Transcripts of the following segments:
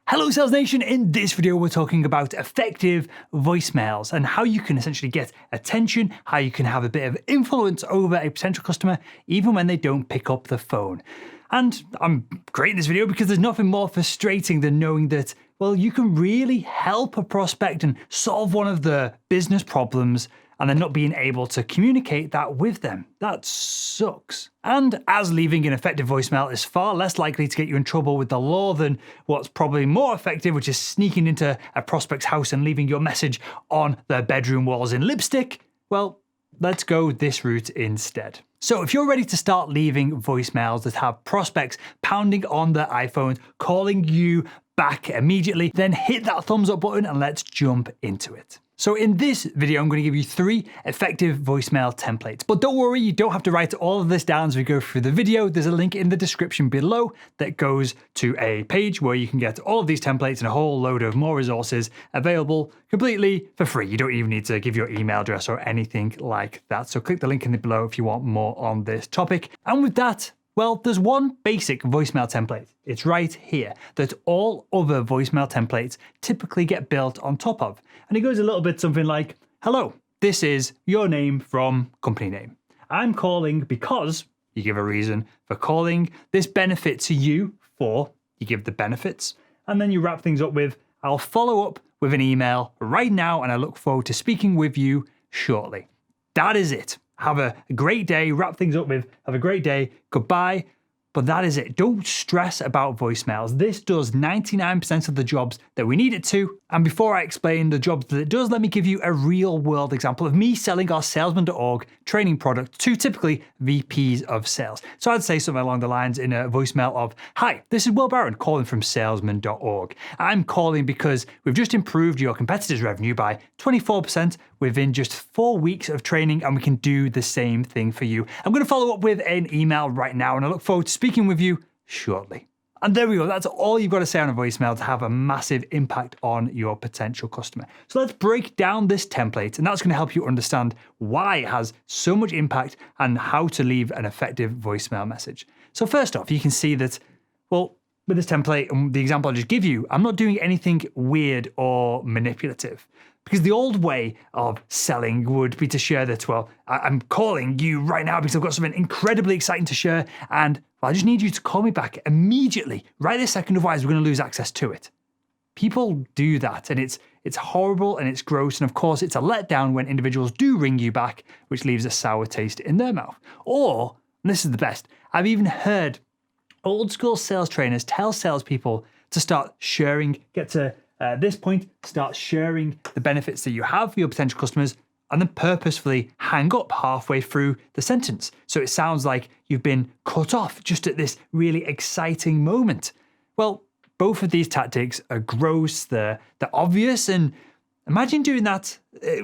Hello Sales Nation, in this video we're talking about effective voicemails and how you can essentially get attention, how you can have a bit of influence over a potential customer even when they don't pick up the phone. And I'm creating this video because there's nothing more frustrating than knowing that, well, you can really help a prospect and solve one of the business problems and then not being able to communicate that with them. That sucks. And as leaving an effective voicemail is far less likely to get you in trouble with the law than what's probably more effective, which is sneaking into a prospect's house and leaving your message on their bedroom walls in lipstick, well, let's go this route instead. So if you're ready to start leaving voicemails that have prospects pounding on their iPhones, calling you back immediately, then hit that thumbs up button and let's jump into it. So in this video, I'm going to give you 3 effective voicemail templates. But don't worry, you don't have to write all of this down as we go through the video. There's a link in the description below that goes to a page where you can get all of these templates and a whole load of more resources available completely for free. You don't even need to give your email address or anything like that. So click the link in the below if you want more on this topic. And with that, well, there's one basic voicemail template. It's right here that all other voicemail templates typically get built on top of. And it goes a little bit something like, hello, this is your name from company name. I'm calling because, you give a reason for calling. This benefits you for, you give the benefits. And then you wrap things up with, I'll follow up with an email right now and I look forward to speaking with you shortly. That is it. Have a great day, wrap things up with, have a great day, goodbye. But that is it. Don't stress about voicemails. This does 99% of the jobs that we need it to. And before I explain the jobs that it does, let me give you a real world example of me selling our salesman.org training product to typically VPs of sales. So I'd say something along the lines in a voicemail of, hi, this is Will Barron calling from salesman.org. I'm calling because we've just improved your competitors' revenue by 24% within just 4 weeks of training, and we can do the same thing for you. I'm going to follow up with an email right now, and I look forward to speaking with you shortly. And there we go. That's all you've got to say on a voicemail to have a massive impact on your potential customer. So let's break down this template, and that's going to help you understand why it has so much impact and how to leave an effective voicemail message. So first off, you can see that, well, with this template and the example I just give you, I'm not doing anything weird or manipulative. Because the old way of selling would be to share that, well, I'm calling you right now because I've got something incredibly exciting to share, and I just need you to call me back immediately, right this second, otherwise we're going to lose access to it. People do that, and it's horrible and it's gross, and of course it's a letdown when individuals do ring you back, which leaves a sour taste in their mouth. Or, and this is the best, I've even heard old school sales trainers tell salespeople to start sharing, get to this point, start sharing the benefits that you have for your potential customers, and then purposefully hang up halfway through the sentence. So it sounds like you've been cut off just at this really exciting moment. Well, both of these tactics are gross, they're obvious, and imagine doing that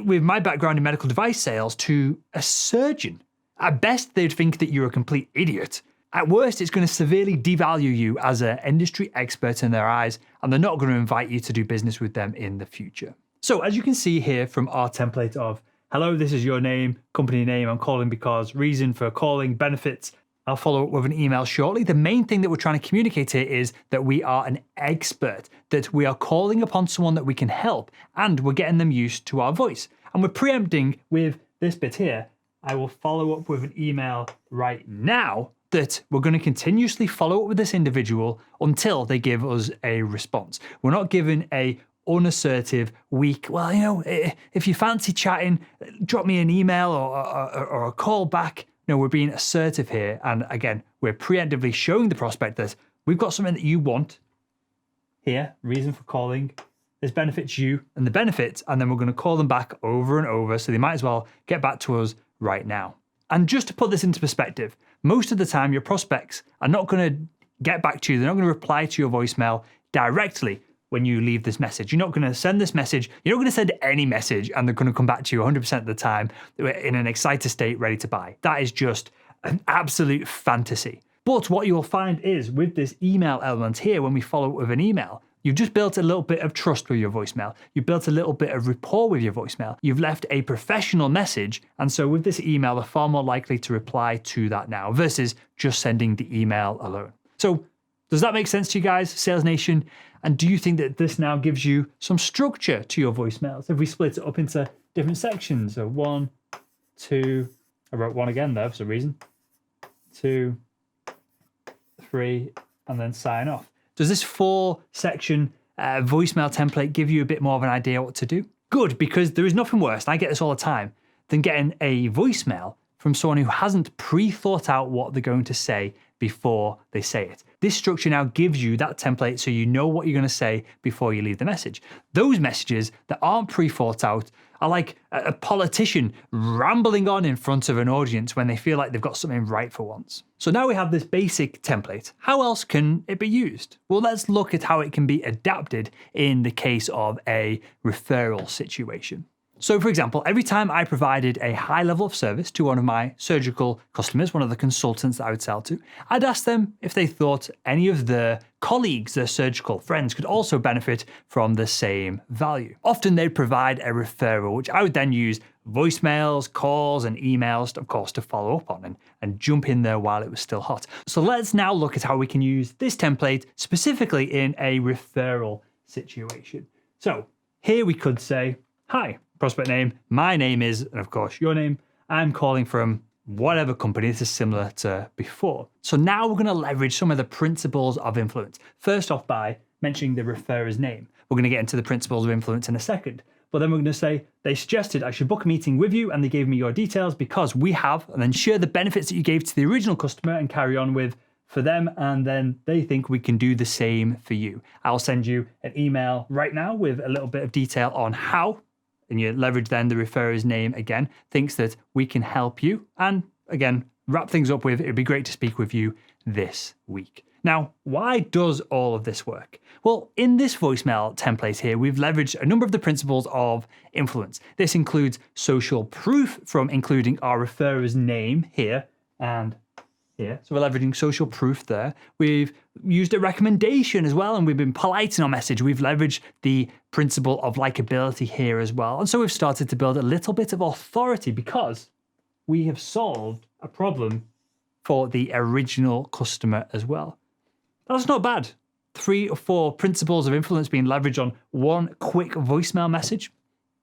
with my background in medical device sales to a surgeon. At best, they'd think that you're a complete idiot. At worst, it's going to severely devalue you as an industry expert in their eyes, and they're not going to invite you to do business with them in the future. So as you can see here from our template of, hello, this is your name, company name, I'm calling because, reason for calling, benefits, I'll follow up with an email shortly. The main thing that we're trying to communicate here is that we are an expert, that we are calling upon someone that we can help, and we're getting them used to our voice. And we're preempting with this bit here, I will follow up with an email right now, that we're going to continuously follow up with this individual until they give us a response. We're not given a unassertive, weak, well, you know, if you fancy chatting, drop me an email or a call back. No, we're being assertive here. And again, we're preemptively showing the prospect that we've got something that you want here, reason for calling, this benefits you and the benefits, and then we're going to call them back over and over. So they might as well get back to us right now. And just to put this into perspective, most of the time your prospects are not going to get back to you. They're not going to reply to your voicemail directly when you leave this message. You're not going to send this message. You're not going to send any message and they're going to come back to you 100% of the time in an excited state, ready to buy. That is just an absolute fantasy. But what you'll find is with this email element here, when we follow up with an email, you've just built a little bit of trust with your voicemail. You've built a little bit of rapport with your voicemail. You've left a professional message. And so with this email, they're far more likely to reply to that now versus just sending the email alone. So Does that make sense to you guys, Sales Nation? And do you think that this now gives you some structure to your voicemails? If we split it up into different sections, so 1, 2, I wrote 1 again there for some reason, 2, 3, and then sign off. Does this 4-section voicemail template give you a bit more of an idea what to do? Good, because there is nothing worse, and I get this all the time, than getting a voicemail from someone who hasn't pre-thought out what they're going to say before they say it. This structure now gives you that template so you know what you're going to say before you leave the message. Those messages that aren't pre-thought out are like a politician rambling on in front of an audience when they feel like they've got something right for once. So now we have this basic template. How else can it be used? Well, let's look at how it can be adapted in the case of a referral situation. So for example, every time I provided a high level of service to one of my surgical customers, one of the consultants that I would sell to, I'd ask them if they thought any of their colleagues, their surgical friends, could also benefit from the same value. Often they'd provide a referral, which I would then use voicemails, calls, and emails, of course, to follow up on and jump in there while it was still hot. So let's now look at how we can use this template specifically in a referral situation. So here we could say, hi, prospect name, my name is, and of course your name, I'm calling from whatever company. This is similar to before. So now we're going to leverage some of the principles of influence. First off, by mentioning the referrer's name. We're going to get into the principles of influence in a second. But then we're going to say, they suggested I should book a meeting with you and they gave me your details because we have, and then share the benefits that you gave to the original customer and carry on with for them. And then they think we can do the same for you. I'll send you an email right now with a little bit of detail on how, and you leverage then the referrer's name again, thinks that we can help you. And again, wrap things up with, it'd be great to speak with you this week. Now, why does all of this work? Well, in this voicemail template here, we've leveraged a number of the principles of influence. This includes social proof from including our referrer's name here and here. So we're leveraging social proof there. We've used a recommendation as well, and we've been polite in our message. We've leveraged the principle of likability here as well. And so we've started to build a little bit of authority because we have solved a problem for the original customer as well. That's not bad. 3 or 4 principles of influence being leveraged on one quick voicemail message.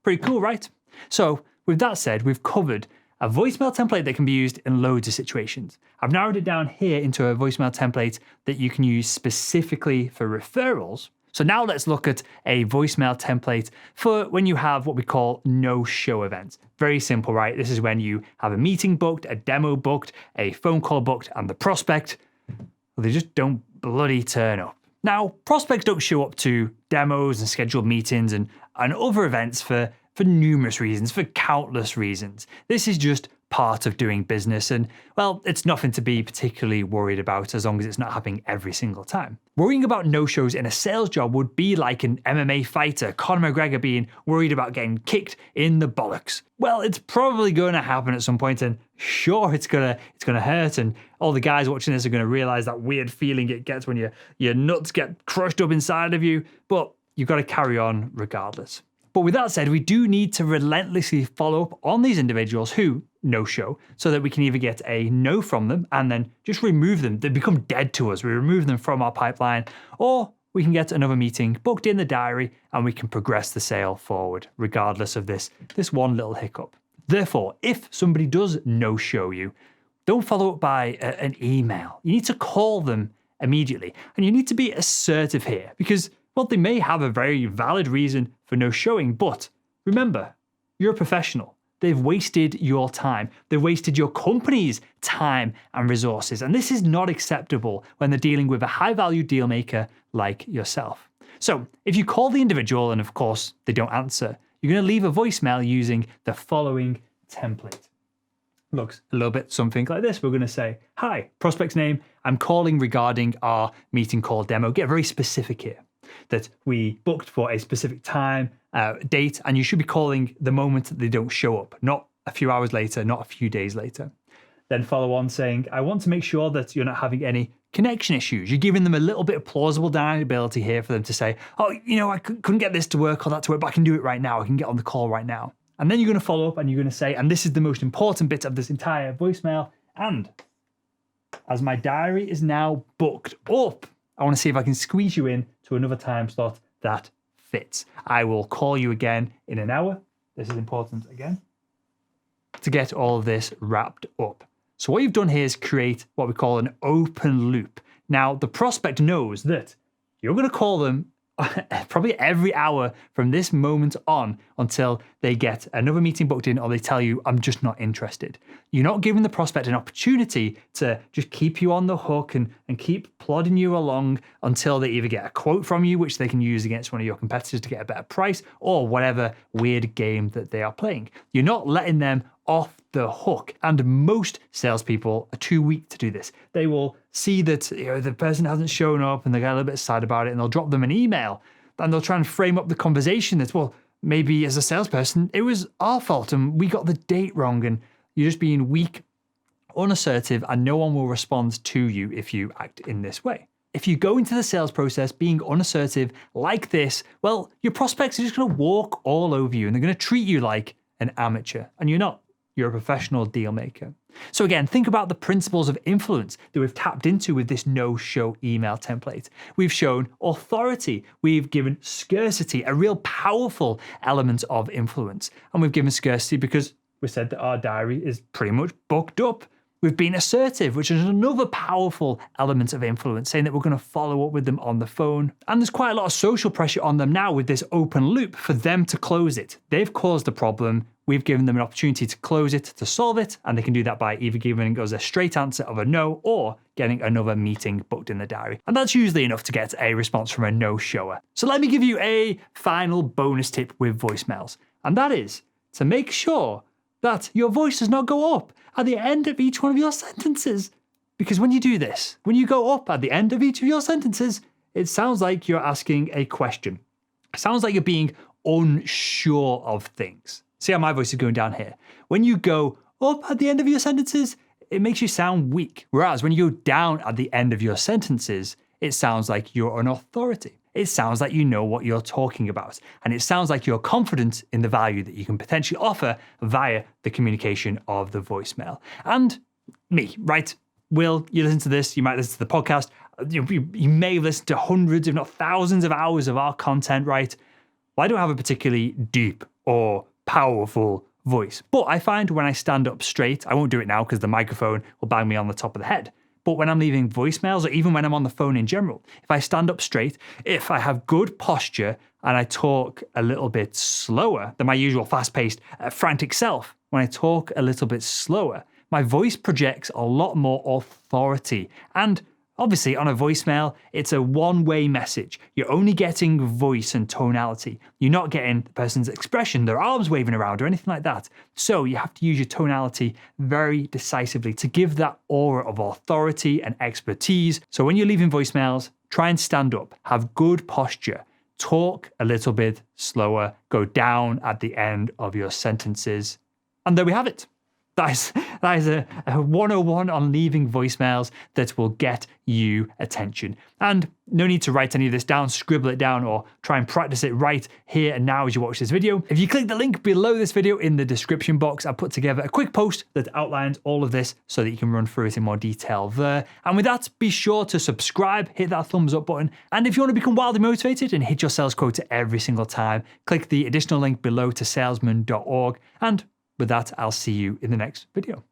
Pretty cool, right? So with that said, we've covered a voicemail template that can be used in loads of situations. I've narrowed it down here into a voicemail template that you can use specifically for referrals. So now let's look at a voicemail template for when you have what we call no-show events. Very simple, right? This is when you have a meeting booked, a demo booked, a phone call booked, and the prospect, well, they just don't bloody turn up. Now, prospects don't show up to demos and scheduled meetings and other events for numerous reasons, for countless reasons. This is just part of doing business and, well, it's nothing to be particularly worried about as long as it's not happening every single time. Worrying about no-shows in a sales job would be like an MMA fighter, Conor McGregor, being worried about getting kicked in the bollocks. Well, it's probably going to happen at some point, and sure, it's gonna hurt, and all the guys watching this are going to realize that weird feeling it gets when your nuts get crushed up inside of you, but you've got to carry on regardless. But with that said, we do need to relentlessly follow up on these individuals who no-show so that we can either get a no from them and then just remove them. They become dead to us. We remove them from our pipeline, or we can get another meeting booked in the diary and we can progress the sale forward regardless of this one little hiccup. Therefore, if somebody does no-show you, don't follow up by an email. You need to call them immediately. And you need to be assertive here because, well, they may have a very valid reason for no showing, but remember, you're a professional. They've wasted your time. They've wasted your company's time and resources. And this is not acceptable when they're dealing with a high-value deal maker like yourself. So if you call the individual and, of course, they don't answer, you're going to leave a voicemail using the following template. Looks a little bit something like this. We're going to say, hi, prospect's name. I'm calling regarding our meeting call demo. Get very specific here that we booked for a specific time, date, and you should be calling the moment that they don't show up, not a few hours later, not a few days later. Then follow on saying, I want to make sure that you're not having any connection issues. You're giving them a little bit of plausible deniability here for them to say, oh, I couldn't get this to work or that to work, but I can do it right now. I can get on the call right now. And then you're going to follow up and you're going to say, and this is the most important bit of this entire voicemail, and as my diary is now booked up, I want to see if I can squeeze you in to another time slot that fits. I will call you again in an hour. This is important again, to get all of this wrapped up. So what you've done here is create what we call an open loop. Now, the prospect knows that you're going to call them probably every hour from this moment on until they get another meeting booked in or they tell you, I'm just not interested. You're not giving the prospect an opportunity to just keep you on the hook and keep plodding you along until they either get a quote from you, which they can use against one of your competitors to get a better price, or whatever weird game that they are playing. You're not letting them off the hook. And most salespeople are too weak to do this. They will see that the person hasn't shown up and they get a little bit sad about it, and they'll drop them an email and they'll try and frame up the conversation that, well, maybe as a salesperson, it was our fault and we got the date wrong, and you're just being weak, unassertive, and no one will respond to you if you act in this way. If you go into the sales process being unassertive like this, well, your prospects are just going to walk all over you and they're going to treat you like an amateur, and you're not. You're a professional deal maker. So again, think about the principles of influence that we've tapped into with this no-show email template. We've shown authority. We've given scarcity, a real powerful element of influence. And we've given scarcity because we said that our diary is pretty much booked up. We've been assertive, which is another powerful element of influence, saying that we're going to follow up with them on the phone. And there's quite a lot of social pressure on them now with this open loop for them to close it. They've caused the problem. We've given them an opportunity to close it, to solve it, and they can do that by either giving us a straight answer of a no or getting another meeting booked in the diary. And that's usually enough to get a response from a no-shower. So let me give you a final bonus tip with voicemails, and that is to make sure that your voice does not go up at the end of each one of your sentences. Because when you do this, when you go up at the end of each of your sentences, it sounds like you're asking a question. It sounds like you're being unsure of things. See how my voice is going down here? When you go up at the end of your sentences, it makes you sound weak. Whereas when you go down at the end of your sentences, it sounds like you're an authority. It sounds like you know what you're talking about. And it sounds like you're confident in the value that you can potentially offer via the communication of the voicemail. And me, right? Will, you listen to this, you might listen to the podcast, you may listen to hundreds, if not thousands of hours of our content, right? Well, I don't have a particularly deep or powerful voice. But I find when I stand up straight, I won't do it now because the microphone will bang me on the top of the head. But when I'm leaving voicemails, or even when I'm on the phone in general, if I stand up straight, if I have good posture and I talk a little bit slower than my usual fast-paced, frantic self, when I talk a little bit slower, my voice projects a lot more authority. And obviously, on a voicemail, it's a one-way message. You're only getting voice and tonality. You're not getting the person's expression, their arms waving around or anything like that. So you have to use your tonality very decisively to give that aura of authority and expertise. So when you're leaving voicemails, try and stand up, have good posture, talk a little bit slower, go down at the end of your sentences. And there we have it. That is a 101 on leaving voicemails that will get you attention. And no need to write any of this down, scribble it down, or try and practice it right here and now as you watch this video. If you click the link below this video in the description box, I've put together a quick post that outlines all of this so that you can run through it in more detail there. And with that, be sure to subscribe, hit that thumbs up button. And if you want to become wildly motivated and hit your sales quota every single time, click the additional link below to salesman.org. And with that, I'll see you in the next video.